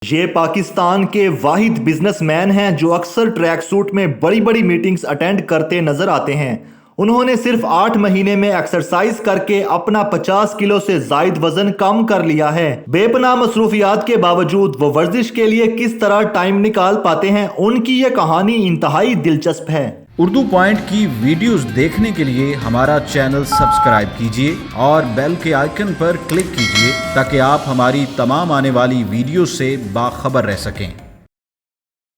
ये पाकिस्तान के वाहिद बिजनेसमैन हैं जो अक्सर ट्रैक सूट में बड़ी बड़ी मीटिंग्स अटेंड करते नजर आते हैं। उन्होंने सिर्फ 8 महीने में एक्सरसाइज करके अपना 50 किलो से जायद वजन कम कर लिया है। बेपनाह मसरूफियात के बावजूद वो वर्जिश के लिए किस तरह टाइम निकाल पाते हैं, उनकी ये कहानी इंतहाई दिलचस्प है। उर्दू पॉइंट की वीडियोस देखने के लिए हमारा चैनल सब्सक्राइब कीजिए और बेल के आइकन पर क्लिक कीजिए ताकि आप हमारी तमाम आने वाली वीडियो से बाखबर रह सकें।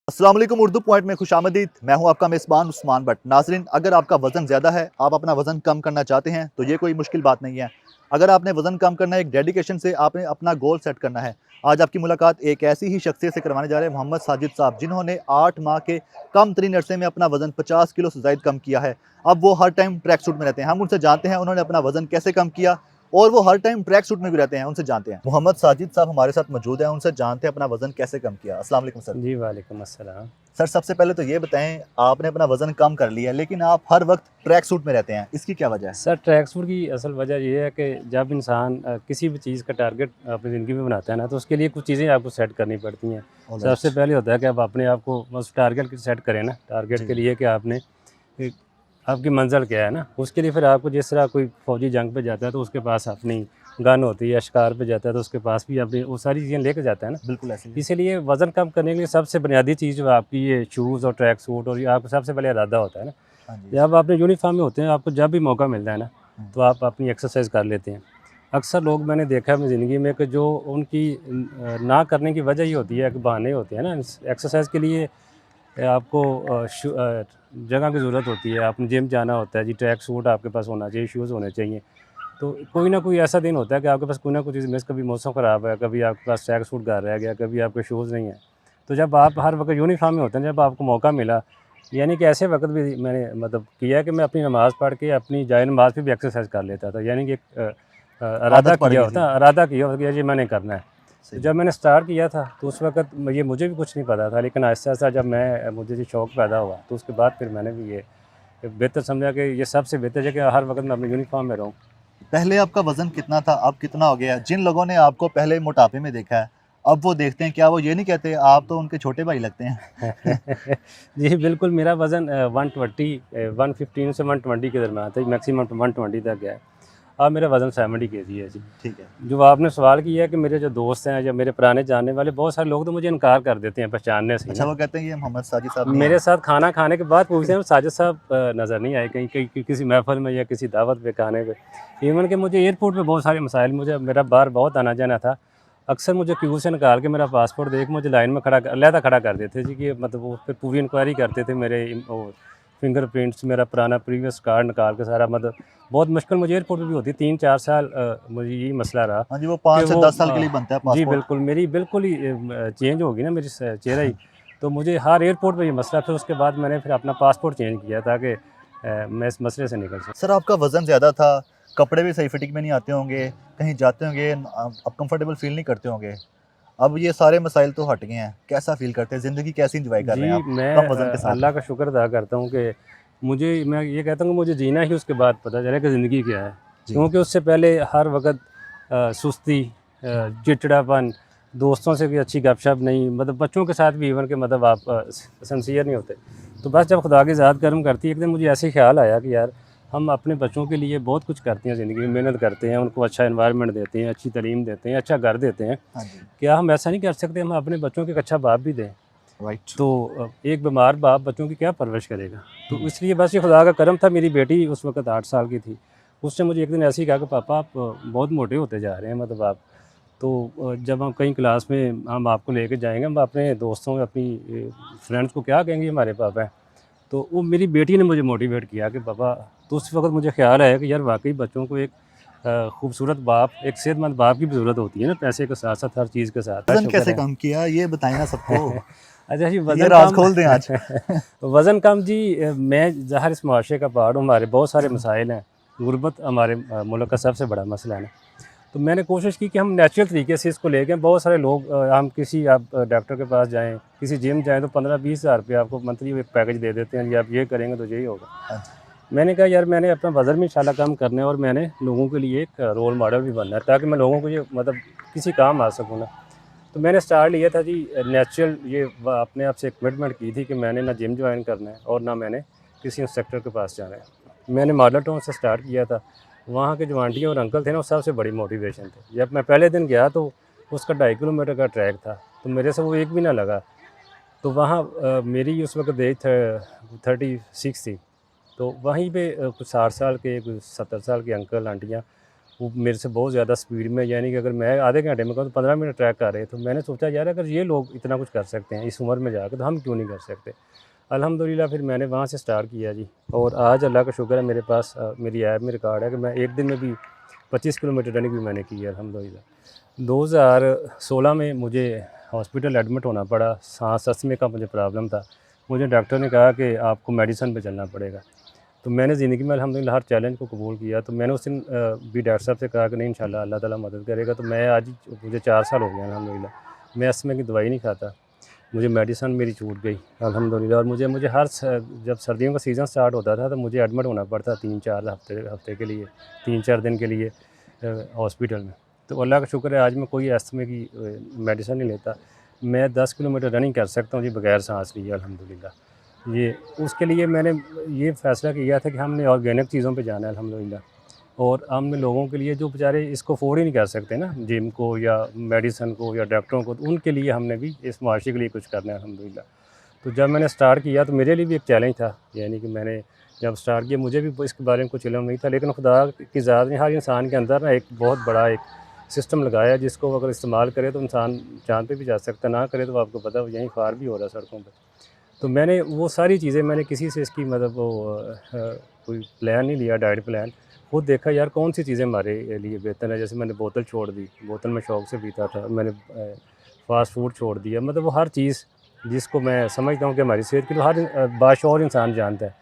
अस्सलाम वालेकुम, उर्दू पॉइंट में खुशामदीद। मैं हूं आपका मेज़बान उस्मान भट्ट। नाज़रीन, अगर आपका वज़न ज़्यादा है, आप अपना वज़न कम करना चाहते हैं तो ये कोई मुश्किल बात नहीं है। अगर आपने वज़न कम करना है, एक डेडिकेशन से आपने अपना गोल सेट करना है। आज आपकी मुलाकात एक ऐसी ही शख्सियत से करवाने जा रहे हैं, मोहम्मद साजिद साहब, जिन्होंने 8 माह के कम तरीन अरसे में अपना वज़न 50 किलो से ज़ायद कम किया है। अब वो हर टाइम ट्रैक सूट में रहते हैं। हम उनसे जानते हैं उन्होंने अपना वज़न कैसे कम किया, और वो हर टाइम ट्रैक सूट में भी रहते हैं। उनसे जानते हैं। मोहम्मद साजिद साहब हमारे साथ मौजूद हैं, उनसे जानते हैं अपना वज़न कैसे कम किया। अस्सलाम वालेकुम सर। जी, वालेकुम अस्सलाम। सर, सबसे पहले तो ये बताएं, आपने अपना वज़न कम कर लिया लेकिन आप हर वक्त ट्रैक सूट में रहते हैं, इसकी क्या वजह है? सर, ट्रैक सूट की असल वजह ये है कि जब इंसान किसी भी चीज़ का टारगेट अपनी ज़िंदगी में बनाता है ना, तो उसके लिए कुछ चीज़ें आपको सेट करनी पड़ती हैं। सबसे पहले होता है कि आप अपने आप को बस टारगेट सेट करें ना, टारगेट के लिए कि आपने एक आपकी मंज़िल क्या है ना, उसके लिए फिर आपको जिस तरह कोई फ़ौजी जंग पे जाता है तो उसके पास अपनी गन होती है, शिकार पे जाता है तो उसके पास भी अपनी वो सारी चीज़ें लेके जाता है ना। बिल्कुल ऐसे ही। इसीलिए वज़न कम करने के लिए सबसे बुनियादी चीज़ जो आपकी ये शूज़ और ट्रैक सूट और ये आपका सबसे पहले इरादा होता है ना। हाँ जी। जब आप अपने यूनिफ़ॉर्म में होते हैं, आपको जब भी मौका मिलता है ना, तो आप अपनी एक्सरसाइज कर लेते हैं। अक्सर लोग मैंने देखा है अपनी ज़िंदगी में कि जो उनकी ना करने की वजह ये होती है कि बहाने होते हैं ना। एक्सरसाइज के लिए आपको जगह की ज़रूरत होती है, आपने जिम जाना होता है जी, ट्रैक सूट आपके पास होना चाहिए, शूज़ होने चाहिए। तो कोई ना कोई ऐसा दिन होता है कि आपके पास कोई ना कोई चीज़ मिस, कभी मौसम ख़राब है, कभी आपके पास ट्रैक सूट घर रह गया, कभी आपके शूज़ नहीं है। तो जब आप हर वक्त यूनिफ़ॉर्म में होते हैं, जब आपको मौका मिला, यानी कि ऐसे वक़्त भी मैंने मतलब किया है कि मैं अपनी नमाज़ पढ़ के अपनी जाए नमाज़ पे भी एक्सरसाइज कर लेता था। यानी कि एक इरादा आदत पड़ किया गई होता थी। इरादा किया होता कि ये मैंने करना है। तो सही। जब मैंने स्टार्ट किया था तो उस वक़्त ये मुझे भी कुछ नहीं पता था, लेकिन आहिस्ता-आहिस्ता जब मुझे ये शौक़ पैदा हुआ तो उसके बाद फिर मैंने भी ये बेहतर समझा कि ये सबसे बेहतर है कि हर वक़्त मैं अपनी यूनिफ़ॉर्म में रहूँ। पहले आपका वज़न कितना था, अब कितना हो गया? जिन लोगों ने आपको पहले मोटापे में देखा है, अब वो देखते हैं, क्या वो ये नहीं कहते आप तो उनके छोटे भाई लगते हैं? जी, बिल्कुल मेरा वज़न 120 115 से 120 के दरमियान था, मैक्सिमम 120 तक गया है। अब मेरा वज़न 70 केजी है जी। ठीक है। जो आपने सवाल किया है कि मेरे जो दोस्त हैं या मेरे पुराने जानने वाले, बहुत सारे लोग तो मुझे इनकार कर देते हैं पहचानने से ही अच्छा, ना। वो कहते हैं ये मोहम्मद साजिद साहब नहीं मेरे है? साथ खाना खाने के बाद पूछते हैं साजिद साहब नज़र नहीं आए कहीं कहीं किसी महफ़िल में या किसी दावत पे, खाने पे। इवन कि मुझे एयरपोर्ट पे बहुत सारे मसाइल, मुझे मेरा बाहर बहुत आना जाना था। अक्सर मुझे क्यू से निकाल के मेरा पासपोर्ट देख मुझे लाइन में अलहदा खड़ा कर देते जी, कि मतलब वो फिर पूरी इंक्वायरी करते थे मेरे वो फिंगरप्रिंट्स, मेरा पुराना प्रीवियस कार्ड निकाल के सारा, मतलब बहुत मुश्किल मुझे एयरपोर्ट पे भी होती। 3-4 साल मुझे यही मसला रहा हाँ जी, वो कि 5 से वो 10 साल के लिए बनता है जी पासपोर्ट। बिल्कुल, मेरी बिल्कुल ही चेंज हो गई ना मेरी चेहरा ही। तो मुझे हर एयरपोर्ट पे ये मसला, फिर उसके बाद मैंने फिर अपना पासपोर्ट चेंज किया ताकि मैं इस मसले से निकल सकूँ। सर, आपका वज़न ज़्यादा था, कपड़े भी सही फिटिंग में नहीं आते होंगे, कहीं जाते होंगे आप कंफर्टेबल फ़ील नहीं करते होंगे। अब ये सारे मसाइल तो हट गए हैं, कैसा फ़ील करते हैं? ज़िंदगी कैसी एन्जॉय कर रहे हैं जी, आप मैं कम वज़न के साथ? अल्लाह का शुक्र अदा करता हूँ कि मैं ये कहता हूँ कि मुझे जीना ही उसके बाद पता चला कि ज़िंदगी क्या है। जी। क्योंकि उससे पहले हर वक़्त सुस्ती, चिड़चिड़ापन, दोस्तों से भी अच्छी गपशप नहीं, मतलब बच्चों के साथ भी इवन के मतलब आप सिंसियर नहीं होते। तो बस जब खुदा की ज़ात करम करती है, एक दिन मुझे ऐसे ही ख़्याल आया कि यार हम अपने बच्चों के लिए बहुत कुछ करते हैं ज़िंदगी में, मेहनत करते हैं, उनको अच्छा एनवायरनमेंट देते हैं, अच्छी तालीम देते हैं, अच्छा घर देते हैं। हाँ जी। क्या हम ऐसा नहीं कर सकते हम अपने बच्चों को एक अच्छा बाप भी दें? राइट। तो एक बीमार बाप बच्चों की क्या परवरिश करेगा? तो इसलिए बस ये खुदा का करम था, मेरी बेटी उस वक़्त 8 साल की थी। उसने मुझे एक दिन ऐसे ही कहा कि पापा आप बहुत मोटे होते जा रहे हैं, मतलब आप तो जब हम कहीं क्लास में हम आपको लेके जाएँगे, हम अपने दोस्तों अपनी फ्रेंड्स को क्या कहेंगे हमारे पापा हैं। तो वो मेरी बेटी ने मुझे मोटिवेट किया कि पापा, तो उस वक़्त मुझे ख़्याल आया कि यार वाक़ई बच्चों को एक खूबसूरत बाप, एक सेहतमंद बाप की भी ज़रूरत होती है ना, पैसे के साथ-साथ हर चीज़ के साथ। वज़न शुक्र कैसे है। कम किया, ये बताएँ ना सबको? अच्छा जी, ये वज़न राज़ कम खोल दें आज। वज़न कम जी, मैं ज़ाहिर इस मुआशरे का पार्ट हूँ, हमारे बहुत सारे मसाइल हैं। गुर्बत हमारे मुल्क का सबसे बड़ा मसला है ना। तो मैंने कोशिश की कि हम नेचुरल तरीके से इसको लेके, बहुत सारे लोग हम किसी आप डॉक्टर के पास जाएँ, किसी जिम जाएँ तो 15-20 हज़ार रुपये आपको मंथली एक पैकेज दे देते हैं, जी आप ये करेंगे तो यही होगा। हाँ जी। मैंने कहा यार मैंने अपना वज़न भी इंशाल्लाह कम करना है और मैंने लोगों के लिए एक रोल मॉडल भी बनना है ताकि मैं लोगों को ये मतलब किसी काम आ सकूँ ना। तो मैंने स्टार्ट लिया था जी नेचुरल, ये अपने आप से कमिटमेंट की थी कि मैंने ना जिम ज्वाइन करना है और ना मैंने किसी इंस्ट्रक्टर के पास जाना है। मैंने मॉडल टाउन से स्टार्ट किया था। वहाँ के जो आंटी और अंकल थे ना, वो सबसे बड़ी मोटिवेशन थे। जब मैं पहले दिन गया तो उसका 2.5 किलोमीटर का ट्रैक था, तो मेरे से वो एक भी ना लगा। तो वहाँ मेरी उस वक्त एज 36 थी। तो वहीं पे कुछ 60 साल के, कुछ 70 साल के अंकल आंटियाँ, वो मेरे से बहुत ज़्यादा स्पीड में, यानी कि अगर मैं आधे घंटे में कहूँ तो 15 मिनट ट्रैक कर रहे। तो मैंने सोचा यार अगर ये लोग इतना कुछ कर सकते हैं इस उम्र में जाकर, तो हम क्यों नहीं कर सकते। अल्हम्दुलिल्लाह फिर मैंने वहाँ से स्टार्ट किया जी। और आज अल्लाह का शुक्र है, मेरे पास मेरी ऐप में रिकॉर्ड है कि मैं एक दिन में भी 25 किलोमीटर रनिंग भी मैंने की है अल्हम्दुलिल्लाह। 2016 में मुझे हॉस्पिटल एडमिट होना पड़ा, सांस अस्थमे का मुझे प्रॉब्लम था। मुझे डॉक्टर ने कहा कि आपको मेडिसिन पे चलना पड़ेगा। तो मैंने ज़िंदगी में अल्हम्दुलिल्लाह हर चैलेंज को कबूल किया। तो मैंने उस दिन भी डॉक्टर साहब से कहा कि नहीं, इंशाल्लाह अल्लाह ताला मदद करेगा। तो मैं आज मुझे 4 साल हो गए अल्हम्दुलिल्लाह। मैं अस्थमे की दवाई नहीं खाता, मुझे मेडिसिन मेरी छूट गई अल्हम्दुलिल्लाह। और मुझे हर जब सर्दियों का सीज़न स्टार्ट होता था तो मुझे एडमिट होना पड़ता 3-4 हफ्ते के लिए, 3-4 दिन के लिए हॉस्पिटल में। तो अल्लाह का शुक्र है आज मैं कोई अस्थमे की मेडिसिन नहीं लेता। मैं 10 किलोमीटर रनिंग कर सकता हूँ जी बगैर सांस लिए अल्हम्दुलिल्लाह। ये उसके लिए मैंने ये फ़ैसला किया था कि हमने ऑर्गेनिक चीज़ों पे जाना है अल्हम्दुलिल्लाह। और हमने लोगों के लिए जो बेचारे इसको अफोर्ड ही नहीं कर सकते ना, जिम को या मेडिसिन को या डॉक्टरों को, तो उनके लिए हमने भी इस मुआशरे के लिए कुछ करना है अल्हम्दुलिल्लाह। तो जब मैंने स्टार्ट किया तो मेरे लिए भी एक चैलेंज था, यानी कि मैंने जब स्टार्ट किया मुझे भी इसके बारे में कुछ इल्म नहीं था, लेकिन खुदा की ज़ात ने हर इंसान के अंदर ना एक बहुत बड़ा एक सिस्टम लगाया, जिसको अगर इस्तेमाल करे तो इंसान चाँद पे भी जा सकता है, ना करे तो आपको पता है यहीं ख्वार भी हो रहा है सड़कों पे। तो मैंने वो सारी चीज़ें, मैंने किसी से इसकी मतलब कोई प्लान नहीं लिया, डाइट प्लान। खुद देखा यार कौन सी चीज़ें हमारे लिए बेहतर है। जैसे मैंने बोतल छोड़ दी, बोतल में शौक़ से पीता था। मैंने फ़ास्ट फूड छोड़ दिया। मतलब वो हर चीज़ जिसको मैं समझता हूँ कि हमारी सेहत के लिए हर बाशऊर इंसान जानता है।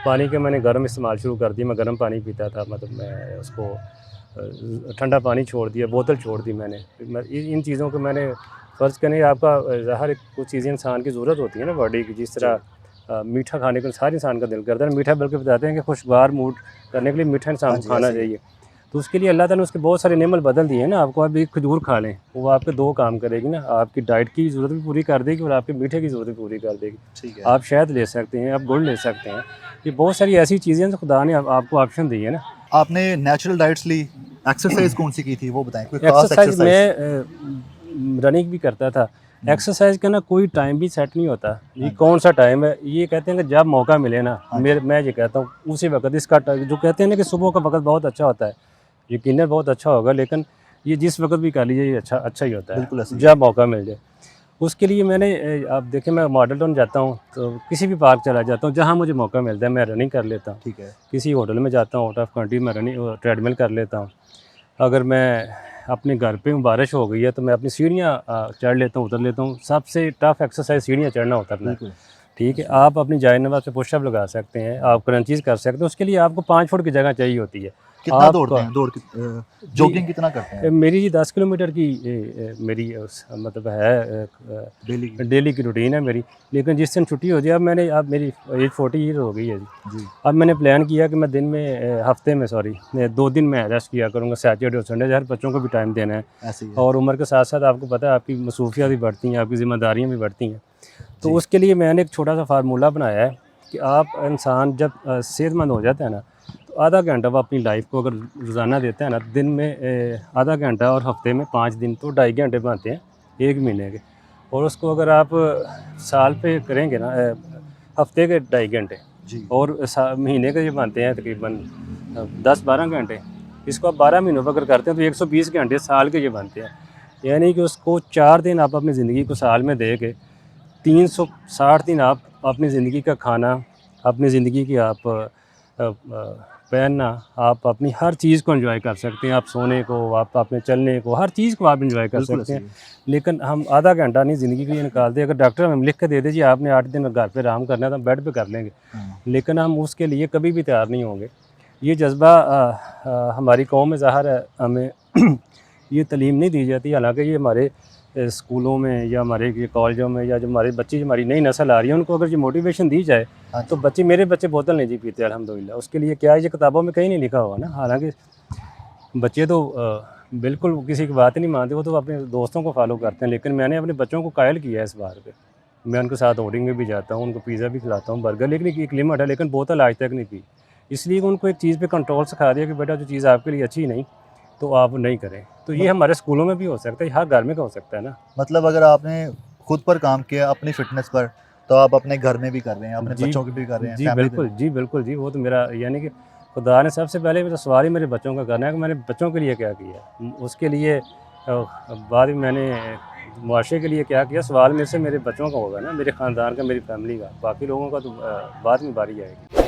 पानी के मैंने गर्म इस्तेमाल शुरू कर दिया, मैं गर्म पानी पीता था। मतलब मैं उसको ठंडा पानी छोड़ दिया, बोतल छोड़ दी मैंने। इन चीज़ों को मैंने फ़र्ज़ करें, आपका हर एक कुछ चीज़ें इंसान की ज़रूरत होती है ना बॉडी की। जिस तरह मीठा खाने को हर इंसान का दिल करता है, मीठा बल्कि बताते हैं कि खुशगवार मूड करने के लिए मीठा इंसान को खाना चाहिए। तो उसके लिए अल्लाह ताला ने उसके बहुत सारे नेमत बदल दिए हैं ना। आपको आप एक खजूर खा लें, वो आपके 2 काम करेगी ना, आपकी डाइट की ज़रूरत भी पूरी कर देगी और आपके मीठे की ज़रूरत भी पूरी कर देगी। ठीक है। आप शहद ले सकते हैं, आप गुड़ ले सकते हैं। ये बहुत सारी ऐसी चीज़ें हैं जो खुदा ने आपको ऑप्शन दी है ना। आपने नेचुरल डाइट्स ली, एक्सरसाइज कौन सी की थी वो बताएं, कोई खास एक्सरसाइज एक्सरसाइज? मैं रनिंग भी करता था। एक्सरसाइज का ना कोई टाइम भी सेट नहीं होता, ये कौन सा टाइम है। ये कहते हैं कि जब मौका मिले ना, मैं ये कहता हूँ उसी वक्त इसका जो कहते हैं ना कि सुबह का वक्त बहुत अच्छा होता है, यकीनन बहुत अच्छा होगा, लेकिन ये जिस वक्त भी कर लीजिए ये अच्छा ही होता बिल्कुल है, ऐसे ही। जब मौका मिल जाए। उसके लिए मैंने आप देखें, मैं मॉडल टाउन जाता हूँ तो किसी भी पार्क चला जाता हूँ, जहाँ मुझे मौका मिलता है मैं रनिंग कर लेता हूँ। ठीक है। किसी होटल में जाता हूँ, आउट ऑफ कंट्री में रनिंग ट्रेडमिल कर लेता हूँ। अगर मैं अपने घर पे हूँ, बारिश हो गई है, तो मैं अपनी सीढ़ियाँ चढ़ लेता हूँ, उतर लेता हूँ। सबसे टफ एक्सरसाइज सीढ़ियाँ चढ़ना उतरना है। ठीक है। आप अपनी जायनमाज़ पे पुशअप लगा सकते हैं, आप क्रंचीज़ कर सकते हैं। उसके लिए आपको 5 फुट की जगह चाहिए होती है। कितना दौड़ते हैं, जॉगिंग कितना करते हैं मेरी जी 10 किलोमीटर की मेरी मतलब है डेली की रूटीन है मेरी। लेकिन जिस दिन छुट्टी हो जाए, अब मेरी एज 40 ईयर हो गई है जी। अब मैंने प्लान किया कि मैं दिन में हफ्ते में 2 दिन में रेस्ट किया करूँगा, सैटरडे और संडे। हर बच्चों को भी टाइम देना है, ऐसे ही है। और उम्र के साथ साथ आपको पता है आपकी मसरूफियात भी बढ़ती हैं, आपकी ज़िम्मेदारियाँ भी बढ़ती हैं। तो उसके लिए मैंने एक छोटा सा फार्मूला बनाया है कि आप इंसान जब सेहतमंद हो जाता है ना, तो आधा घंटा वो अपनी लाइफ को अगर रोज़ाना देता है ना, दिन में आधा घंटा, और हफ्ते में 5 दिन, तो 2.5 घंटे बनते हैं 1 महीने के। और उसको अगर आप साल पे करेंगे ना, हफ्ते के 2.5 घंटे जी। और महीने के ये बनते हैं तकरीबन 10-12 घंटे। इसको आप 12 महीनों पर अगर करते हैं तो 120 घंटे साल के ये बनते हैं। यानी कि उसको 4 दिन आप अपनी ज़िंदगी को साल में दे के 360 दिन आप अपनी ज़िंदगी का खाना, अपनी ज़िंदगी की आप पहनना, आप अपनी हर चीज़ को एंजॉय कर सकते हैं। आप सोने को, आप अपने चलने को, हर चीज़ को आप एंजॉय कर बिल्कुल सकते ऐसे हैं। ही। लेकिन हम आधा घंटा नहीं ज़िंदगी के लिए निकालते। अगर डॉक्टर हमें लिख के दे दे जी आपने 8 दिन घर पे आराम करना है, तो हम बेड पे कर लेंगे, लेकिन हम उसके लिए कभी भी तैयार नहीं होंगे। ये जज्बा हमारी कौम में ज़ाहिर है, हमें ये तालीम नहीं दी जाती। हालांकि ये हमारे स्कूलों में या हमारे ये कॉलेजों में, या जो हमारे बच्चे, जो हमारी नई नस्ल आ रही है, उनको अगर ये मोटिवेशन दी जाए तो मेरे बच्चे बोतल नहीं जी पीते अल्हम्दुलिल्लाह। उसके लिए क्या है, ये किताबों में कहीं नहीं लिखा हुआ ना। हालांकि बच्चे तो बिल्कुल किसी की बात ही नहीं मानते, वो तो अपने दोस्तों को फॉलो करते हैं, लेकिन मैंने अपने बच्चों को कायल किया है इस बार पे। मैं उनके साथ आउटिंग में भी जाता हूँ, उनको पिज़्ज़ा भी खिलाता हूँ, बर्गर, लेकिन एक लिमिट है, लेकिन बोतल आज तक नहीं पी। इसलिए उनको एक चीज़ पे कंट्रोल सिखा दिया कि बेटा जो चीज़ आपके लिए अच्छी नहीं, तो आप नहीं करें। तो ये हमारे स्कूलों में भी हो सकता है, हर घर में का हो सकता है ना। मतलब अगर आपने खुद पर काम किया अपनी फ़िटनेस पर, तो आप अपने घर में भी कर रहे हैं, अपने जी, बच्चों के भी कर रहे हैं, जी फैमिली बिल्कुल, जी बिल्कुल जी, वो तो मेरा यानी कि खुदा ने सबसे पहले तो सवाल ही मेरे बच्चों का करना है कि मैंने बच्चों के लिए क्या किया। उसके लिए बाद में मैंने मुआशरे के लिए क्या किया, सवाल मेरे से मेरे बच्चों का होगा ना, मेरे ख़ानदान का, मेरी फैमिली का। बाकी लोगों का तो बाद में बारी आएगी।